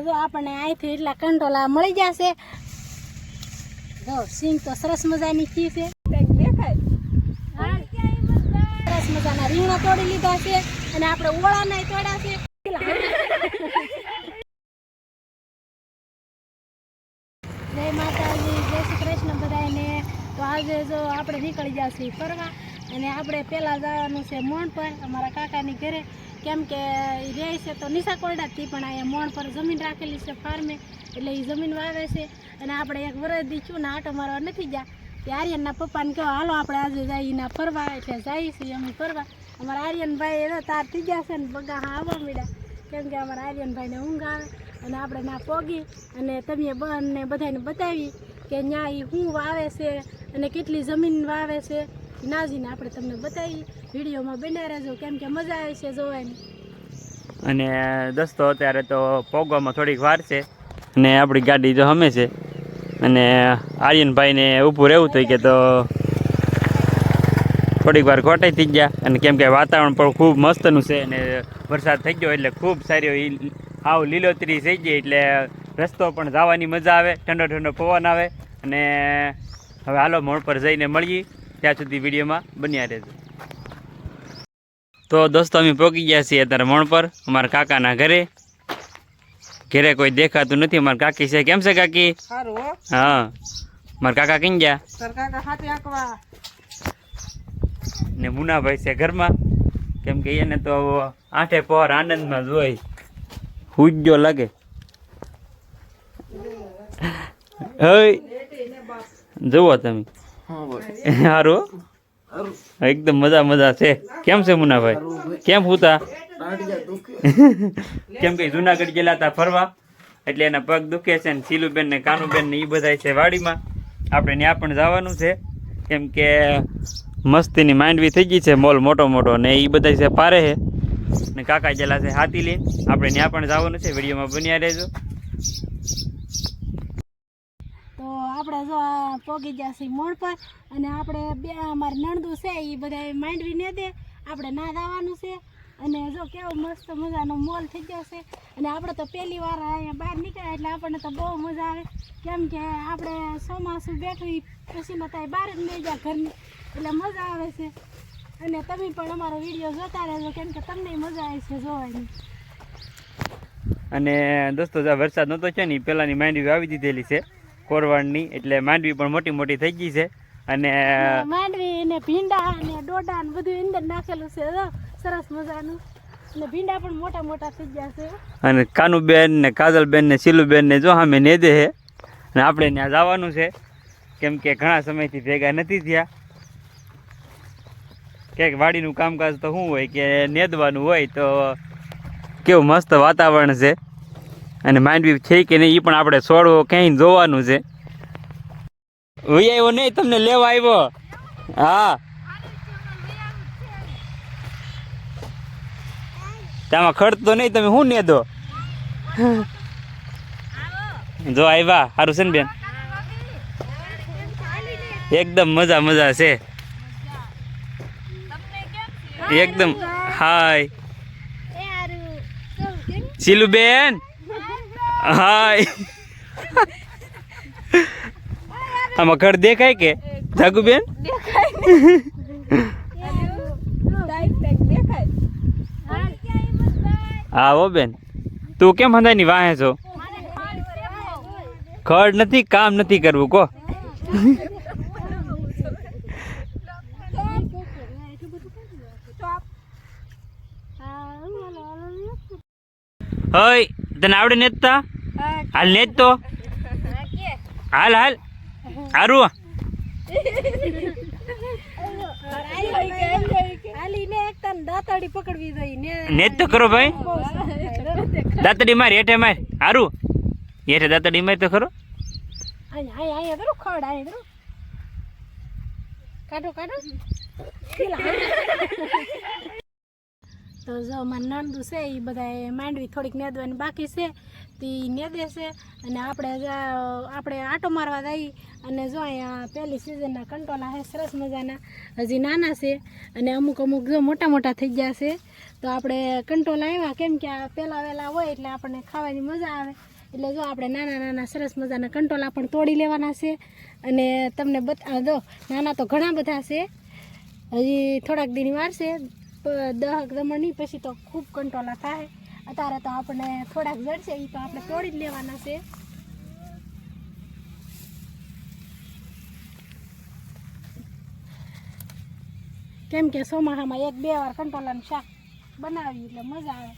જો આપણને અહીંથી એટલા કંટોલા મળી જશે જો સિંગ તો સરસ મજાની થી છે સરસ મજાના રીંગણા તોડી લીધા છે અને આપણે ઓળાના તોડ્યા છે જય માતાજી જય શ્રી કૃષ્ણ બધાને તો આજે જો આપણે નીકળી જશે ફરવા અને આપણે પહેલાં જવાનું છે મોણ પર અમારા કાકાની ઘરે કેમ કે રહે છે તો નિશા કોરડાથી પણ અહીંયા મોણ પર જમીન રાખેલી છે ફાર્મે એટલે એ જમીન વાવે છે અને આપણે એક વરદી છું ને આટો મારવા નથી ગયા કે આર્યનના પપ્પાને કહો હાલો આપણે આજે જઈને ફરવા એટલે જઈએ છીએ અમે ફરવા અમારા આર્યનભાઈ એનો તાર થઈ ગયા છે ને બગા આવવા મળ્યા કેમ કે અમારા આર્યનભાઈને ઊંઘ આવે અને આપણે ના પોગી અને તમે બહેનને બધાને બતાવી કે ત્યાં એ શું વાવે છે અને કેટલી જમીન વાવે છે નાજીને આપણે તમને બતાવી વિડીયોમાં બન્યા રહેજો કેમ કે મજા આવે છે જોવાની અને દોસ્તો અત્યારે તો પોગવામાં થોડીક વાર છે અને આપણી ગાડી જો હમે છે અને આર્યનભાઈને ઊભું રહેવું થઈ કે તો થોડીક વાર ખોટાઈ થઈ ગયા અને કેમ કે વાતાવરણ પણ ખૂબ મસ્તનું છે અને વરસાદ થઈ ગયો એટલે ખૂબ સારી આવ લીલોતરી થઈ ગઈ એટલે રસ્તો પણ જવાની મજા આવે ઠંડો ઠંડો પવન આવે અને હવે હાલો મોડ પર જઈને મળીએ ત્યાં સુધી વિડીયોમાં બન્યા રહેજો તો દોસ્તો અમે પહોંચી ગયા છીએ અત્યારે મોણ પર અમારા કાકાના ઘરે કોઈ દેખાતું નથી અમારા કાકી છે કેમ છે કાકી હા મારા કાકા કઈ ગયા ને મુનાભાઈ છે ઘરમાં કેમ કે એને તો આઠે પહોર આનંદમાં જ હોય હુજો લાગે જુઓ તમે સારું એકદમ મજા છે કેમ છે મુનાભાઈ કેમ હુતા કેમ કે જુનાગઢ ગયેલા હતા ફરવા એટલે એના પગ દુખે છે ને સીલુબેન ને કાનુબેન ને એ બધા છે વાડીમાં આપણે ત્યાં પણ જવાનું છે કેમ કે મસ્તીની માંડવી થઈ ગઈ છે મોલ મોટો ને એ બધા છે પારે છે ને કાકા ગયેલા છે હાથી લઈને આપણે ત્યાં પણ જવાનું છે વિડીયોમાં બન્યા રહેજો તો આપણે જો પોગી ગયા છીએ મોડ પર અને આપણે બે અમારી નણદુ છે એ બધા માંડવી ને દે આપણે ના જવાનું છે અને જો કેવો મસ્ત મજાનો મોલ થઈ ગયો છે અને આપણે તો પહેલી વાર અહીંયા બહાર નીકળ્યા એટલે આપણને તો બહુ મજા આવે કેમ કે આપણે ચોમાસું બેઠું પછીમાં ત્યાં બહાર જ લઈ ગયા ઘરની એટલે મજા આવે છે અને તમે પણ અમારો વિડીયો જોતા રહેજો કેમ કે તમને મજા આવે છે જોવાની અને દોસ્તો જો વરસાદ નહોતો છે ને પહેલાંની માંડવી વાવી દીધેલી છે કોરવાડની એટલે માંડવી પણ મોટી થઈ ગઈ છે અને માંડવી ને ભીંડા અને ડોડા ને બધું અંદર નાખેલું છે સરસ મજાનું અને ભીંડા પણ મોટા થઈ ગયા છે અને કાનુબેન ને કાજલબેન ને શીલુબેન ને જો સામે નેદે છે અને આપણે ત્યાં જવાનું છે કેમ કે ઘણા સમયથી ભેગા નથી થયા ક્યાંક વાડીનું કામકાજ તો શું હોય કે નેદવાનું હોય તો કેવું મસ્ત વાતાવરણ છે અને માંડવી છે કે નહીં એ પણ આપણે છોડવો ક્યાંય જોવાનું છે ભાઈ આવ્યો નહીં તમને લેવા આવ્યો હા તેમાં ખર્ચતો નહીં તમે શું ને દો જો આવ્યા સારું છે ને બેન એકદમ મજા છે એકદમ હાય શીલુબેન હાય આમાં ઘર દેખાય કે જાગુબેન હા હો બેન તું કેમ હંધાની વાહે છો ખડ નથી કામ નથી કરવું કો હોય તને આવડે નેતતા હાલ નેત તો હાલ હારું નેત તો કરો ભાઈ દાતડી માર હેઠે માર હારું હેઠે દાતડી માર તો ખરો કાઢો તો જો મારા નણદુ છે એ બધા માંડવી થોડીક નેદવાની બાકી છે તે નેદે છે અને આપણે આટો મારવા જઈએ અને જો અહીંયા પહેલી સિઝનના કંટોલા છે સરસ મજાના, હજી નાના છે અને અમુક જો મોટા મોટા થઈ ગયા છે. તો આપણે કંટોલા આવ્યા કેમ કે આ પહેલાં વહેલા હોય એટલે આપણને ખાવાની મજા આવે, એટલે જો આપણે નાના નાના સરસ મજાના કંટોલા પણ તોડી લેવાના છે અને તમને દો. નાના તો ઘણા બધા છે, હજી થોડાક દીની વાર છે, 10 દમણની પછી તો ખૂબ કંટોલા થાય. અત્યારે તો આપણે થોડાક જડશે એ તો આપણે તોડી જ લેવાના છે. કેમ કે ચોમાસામાં 1-2 વાર કંટોલાનું શાક બનાવી એટલે મજા આવે.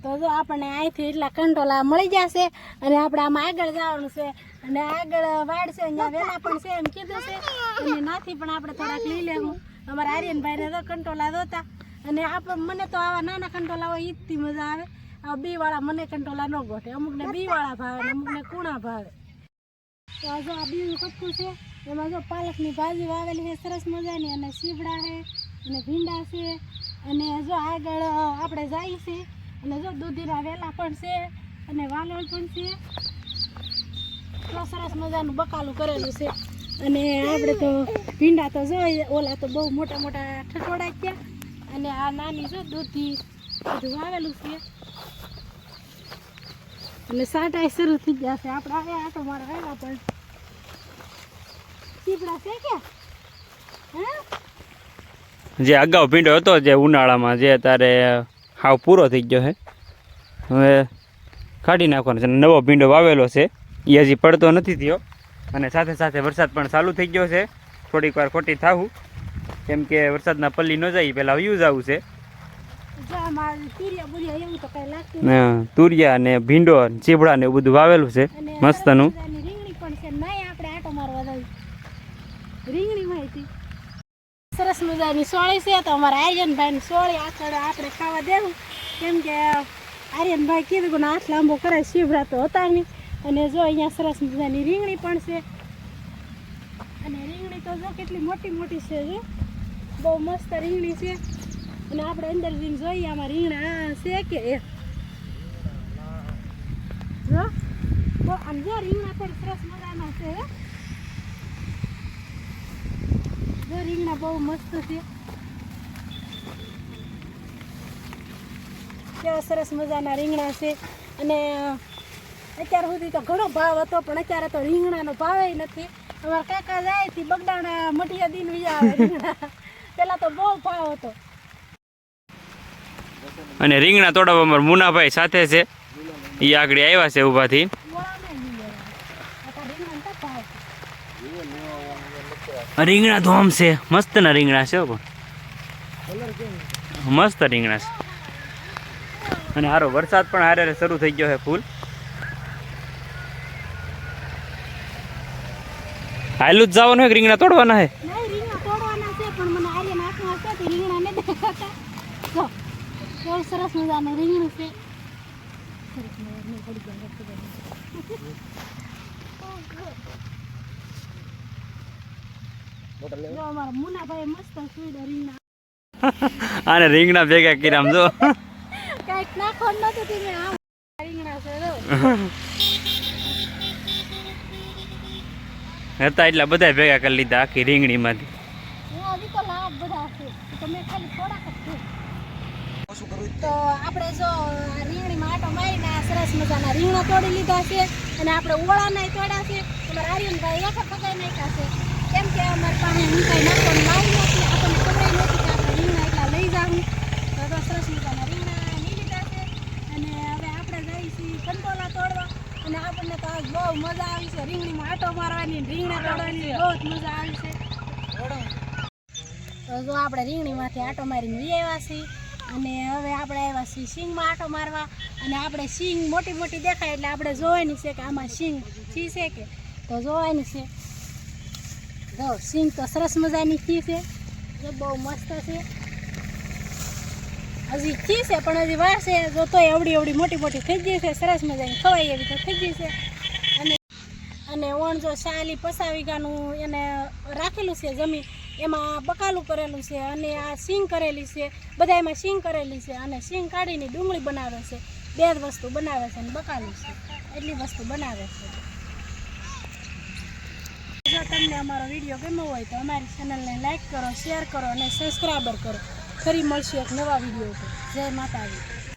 તો જો આપણને અહીંથી એટલા કંટોલા મળી જશે અને આપણે આમાં આગળ જવાનું છે અને આગળ વાડ છે, અહીંયા વેલા પણ છે એમ કીધું છે અને નાથી પણ આપણે થોડાક લઈ લેવું. અમારા આર્યનભાઈને તો કંટોલા દોતા અને મને તો આવા નાના કંટોલા હોય ઈજથી મજા આવે. આ બીવાળા મને કંટોલા ન ગોઠે, અમુકને બીવાળા ભાવે ને અમુકને કૂણા ભાવે. તો જો આ બીજું કટકું છે, એમાં જો પાલકની ભાજી વાવેલી છે સરસ મજાની અને સીવડા છે અને ભીંડા છે અને જો આગળ આપણે જાય છે અને જો દૂધીના વેલા પણ છે અને વાલોળ પણ છે. તો સરસ મજાનું બકાલું કરેલું છે અને આપણે તો ભીંડા તો જો ઓલા તો બહુ મોટા મોટા ઠઠોડા ગયા અને આ નાની જો દૂધી બધું વાવેલું છે એટલે સાટાઈ શરૂ થઈ ગયા છે. આપણે આવ્યા આટો મારા આવ્યા પણ સીપડા છે કે જે અગાઉ ભીંડો હતો જે ઉનાળામાં જે અત્યારે હાવ પૂરો થઈ ગયો છે, હવે કાઢી નાખવાનો છે. નવો ભીંડો વાવેલો છે એ હજી પડતો નથી થયો અને સાથે સાથે વરસાદ પણ ચાલુ થઈ ગયો છે. થોડીક વાર ખોટી થાવું કેમ કે વરસાદના પલ્લી ન જાય પહેલાં વયું જવું છે. તુરિયા ને ભીંડો ચીભડા ને એવું બધું વાવેલું છે મસ્તનું. સરસ મજાની સોળી છે તો અમારા આર્યનભાઈની સોળી આગળ આપણે ખાવા દેવું કેમ કે આર્યનભાઈ કીધું કે હાથ લાંબો કરે, સીવડા તો હતા નહીં. અને જો અહીંયા સરસ મજાની રીંગણી પણ છે અને રીંગણી તો જો કેટલી મોટી મોટી છે, જો બહુ મસ્ત રીંગણી છે. અને આપણે અંદર જઈને જોઈએ આમાં રીંગણા છે કે જો આમ જો રીંગણા થોડી સરસ મજાના છે. જો રીંગણા બહુ મસ્ત છે, કેવા સરસ મજાના રીંગણા છે. અને અત્યાર સુધી તો ઘણો ભાવ હતો પણ અત્યારે તો રીંગણાનો ભાવ નથી. અમારા કાકા જાય થી બગડાણા મઠિયા દીન વિયા આવે રીંગણા, પેલા તો બહુ ભાવ હતો. અને રીંગણા તોડવા અમારા મુનાભાઈ સાથે છે, એ આગળ આવ્યા છે ઊભાથી. રીંગણા તો આમ છે મસ્ત ના રીંગણા છે પણ મસ્ત રીંગણા છે અને સારો વરસાદ પણ હારે શરૂ થઈ ગયો છે ફૂલ. હાલું જ જવાનું હોય રીંગણા તોડવાના છે. રીંગણા તોડવાના છે પણ મને આર્યન આંખમાં છે રીંગણા નથી દેખાતા. જો બહુ સરસ મજાનું રીંગણું છે. અમારા મુનાભાઈ મસ્ત સુઈડો રીંગણા આને રીંગણા ભેગા કર્યા આમ જો કઈક નાખો નતું તમે આમ રીંગણા છે હતા એટલા બધા ભેગા કરી લીધા આખી રીંગણીમાંથી. હજી તો લાભ બધા છે તો મેં ખાલી થોડાક જ છે. તો આપણે જો રીંગણીમાં આટો મારીને સરસ મજાના રીંગણા તોડી લીધા છે અને આપણે ઓળાના તોડ્યા છે. અમારા આર્યનભાઈ એક પકાઈ નાખ્યા છે કેમ કે અમારી પાસે હું કાંઈ નાખવાનું મારી નથી, આપણને ખબર નથી કે આપણે રીંગણા એટલા લઈ જાઉં. તો સરસ મજાના રીંગણા લઈ લીધા છે અને હવે આપણે જઈએ છીએ કંટોલા તોડવા અને આપણને તો આજ બહુ મજા આવી છે રીંગણીમાં આટો મારવાની, રીંગણા તોડવાની બહુ જ મજા આવી છે. તો જો આપણે રીંગણીમાંથી આટો મારીને લઈ આવ્યા છીએ અને હવે આપણે આવ્યા છીએ સિંગમાં આટો મારવા. અને આપણે સિંગ મોટી મોટી દેખાય એટલે આપણે જોવાની છે કે આમાં સિંગ છી છે કે, તો જોવાની છે. જો સિંગ તો સરસ મજાની છી છે, જો બહુ મસ્ત છે. હજી છી છે પણ હજી વાર છે, જો તો એવડી મોટી મોટી થઈ ગઈ છે, સરસ મજાની ખવાય એવી તો થઈ ગઈ છે. અને ઓણ જો 40-50 વીઘાનું એને રાખેલું છે જમીન એમાં બકાલું કરેલું છે અને આ સિંગ કરેલી છે, બધા એમાં સિંગ કરેલી છે અને સિંગ કાઢીને ડુંગળી બનાવે છે, 2 વસ્તુ બનાવે છે અને બકાલું છે, એટલી વસ્તુ બનાવે છે. જો તમને અમારો વિડીયો ગમ્યો હોય તો અમારી ચેનલને લાઈક કરો, શેર કરો અને સબસ્ક્રાઈબર કરો. ફરી મળશું એક નવા વિડીયો ઉપર. જય માતાજી.